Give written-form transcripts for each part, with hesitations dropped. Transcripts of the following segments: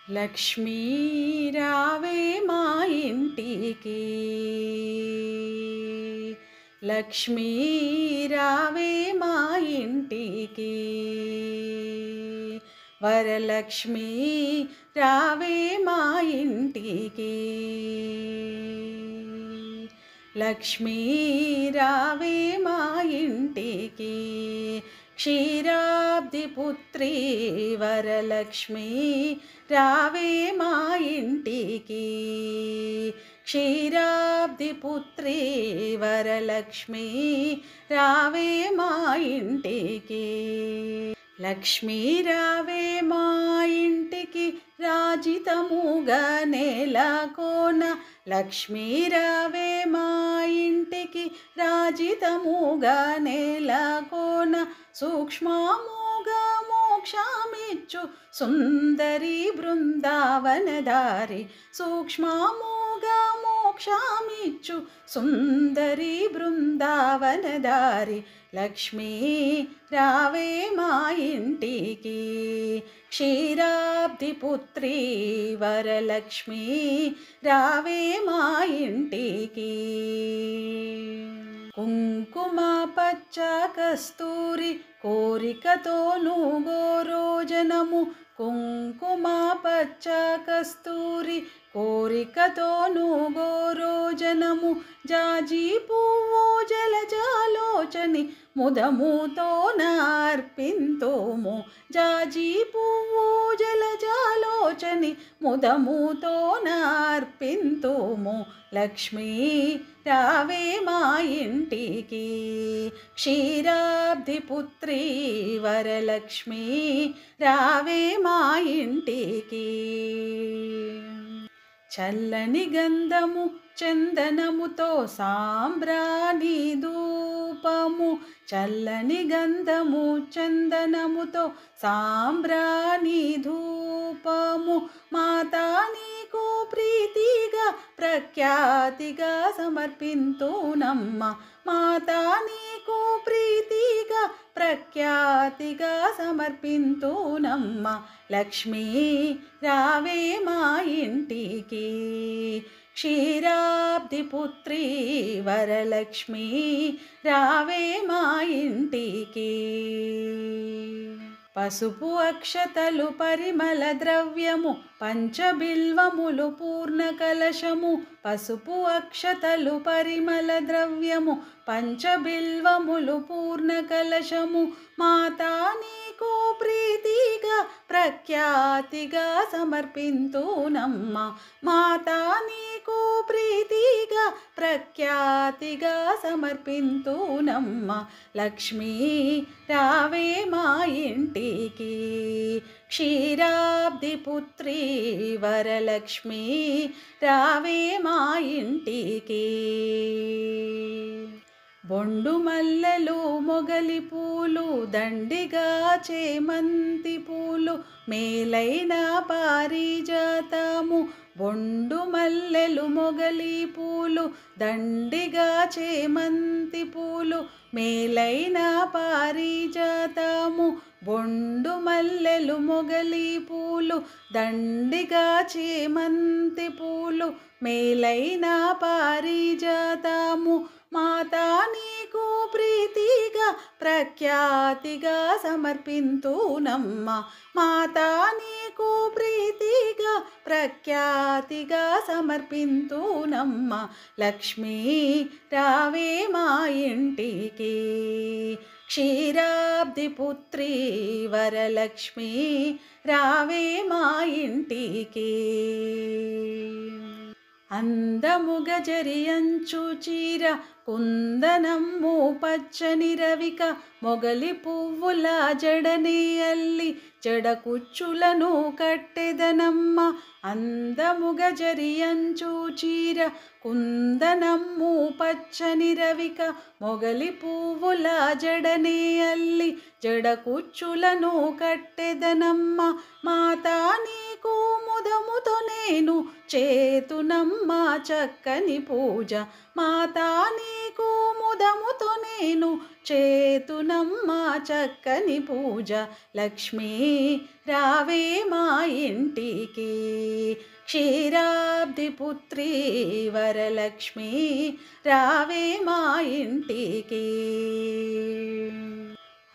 లక్ష్మీ రావే మా ఇంటికి, లక్ష్మీ రావే మా ఇంటికి, వరలక్ష్మీ రావే మా ఇంటికి, లక్ష్మీ రావే మా ఇంటికి, క్షీరాబ్ది పుత్రి వరలక్ష్మీ రావే మా ఇంటికి, క్షీరాబ్ది పుత్రి వరలక్ష్మీ రావే మా ఇంటికి, లక్ష్మీ రావే మా ఇంటికి రాజితముగా నేలకోన, లక్ష్మీ రావే మా ఇంటికి రాజితముగా నేలకోన, సూక్ష్మముగా మోక్షమిచ్చు సుందరి బృందావనధారి, సూక్ష్మముగా మోక్షమిచ్చు సుందరి బృందావనధారి, లక్ష్మీ రావే మా ఇంటికి, క్షీరాబ్ది పుత్రి వరలక్ష్మీ రావే మా ఇంటికి, కుంకుమ పచ్చ కస్తూరి కోరికతోను గోరోజనము, కుంకుమ పచ్చ కస్తూరి కోరికతోను గోరోజనము, జాజి పువ్వు జలజాలోచని ముదముతో నార్పింతుము, జాజి పువ్వు జలజాలోచని ముదముతో నార్పింతుము, లక్ష్మీ రావే మా ఇంటికి, క్షీరాబ్ది పుత్రి వరలక్ష్మీ రావే మా ఇంటికి, చల్లని గంధము చందనముతో సాంబ్రాణి ధూపము, చల్లని గంధము చందనముతో సాంబ్రాణి ధూపము, మాతా నీకు ప్రీతిగా ప్రఖ్యాతిగా సమర్పింతునమ్మ, మాతా నీకు ప్రీతిగా ప్రఖ్యాతిగా సమర్పింతునమ్మ, లక్ష్మీ రావే మా ఇంటికి, క్షీరాబ్ది పుత్రి వరలక్ష్మీ రావే మా ఇంటికి, పసుపు అక్షతలు పరిమళ ద్రవ్యము పంచబిల్వములు పూర్ణ కలశము, పసుపు అక్షతలు పరిమళ ద్రవ్యము పంచబిల్వములు పూర్ణ కలశము, మాతా నీకు ప్రీతిగా ప్రఖ్యాతిగా సమర్పింతునమ్మ, మాతా నీకు ప్రీతిగా ప్రఖ్యాతిగా సమర్పింతునమ్మ, లక్ష్మీ రావే మా ఇంటికి, క్షీరాబ్ది పుత్రి వరలక్ష్మీ రావే మా ఇంటికి, బొండు మల్లెలు మొగలి పూలు దండిగా చేమంతి పూలు మేలైన పారిజాతము, బొండు మల్లెలు మొగలి పూలు దండిగా చేమంతి పూలు మేలైన పారిజాతము, బొండు మల్లెలు మొగలి పూలు దండిగా చేమంతి పూలు మేలైన పారిజాతము, మాతా నీకు ప్రీతిగా ప్రఖ్యాతిగా సమర్పింతునమ్మ, మాతా నీకు ప్రీతిగా ప్రఖ్యాతిగా సమర్పింతునమ్మ, లక్ష్మీ రావే మా ఇంటికి, క్షీరాబ్ది పుత్రి వరలక్ష్మీ రావే మా ఇంటికి, అందముగ జరియంచు చీర కుందనమ్ము పచ్చని రవిక, మొగలి పువ్వుల జడని అల్లి జడ కుచ్చులను కట్టెదనమ్మ, అందముగ జరియంచు చీర కుందనమ్ము పచ్చని రవిక, మొగలి పువ్వుల జడని అల్లి జడ కుచ్చులను కట్టెదనమ్మ, మాతా నీకు ముదముతో నేను చేతునమ్మ చక్కని పూజ, మాతా నీకు నీకు ముదముతో నేను చేతునమ్మా చక్కని పూజ. లక్ష్మీ రావే మా ఇంటికి, క్షీరాబ్ది పుత్రి వరలక్ష్మి రావే మా ఇంటికి.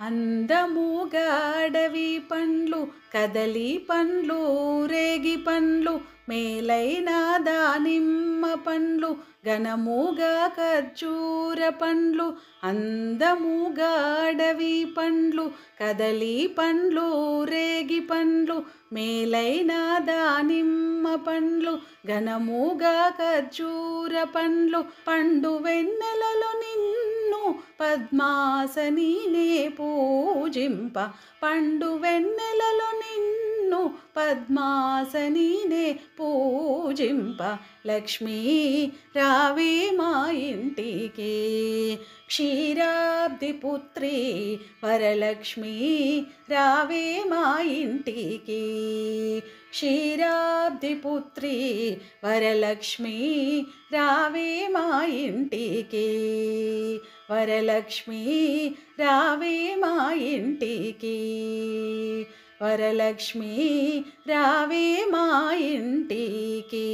అందముగా అడవి పండ్లు, కదలి పండ్లు, రేగి పండ్లు, మేలైన దానిమ్మ పండ్లు, ఘనముగా ఖర్జూర పండ్లు. అందముగా అడవి పండ్లు, కదలి పండ్లు, రేగి పండ్లు, మేలైన దానిమ్మ పండ్లు, ఘనముగా ఖర్జూర పండ్లు. పండు వెన్నెలలో నిన్ను పద్మాసనినే పూజింప, పండు వెన్నెలలో నిన్ను పద్మాసనినే పూజింప. లక్ష్మీ రావే మా ఇంటికి, క్షీరాబ్ది పుత్రి వరలక్ష్మి రావే మా ఇంటికి, క్షీరాబ్ది పుత్రి వరలక్ష్మి రావే మా ఇంటికి, వరలక్ష్మి రావే మా ఇంటికి, వరలక్ష్మి రావే మా ఇంటికి.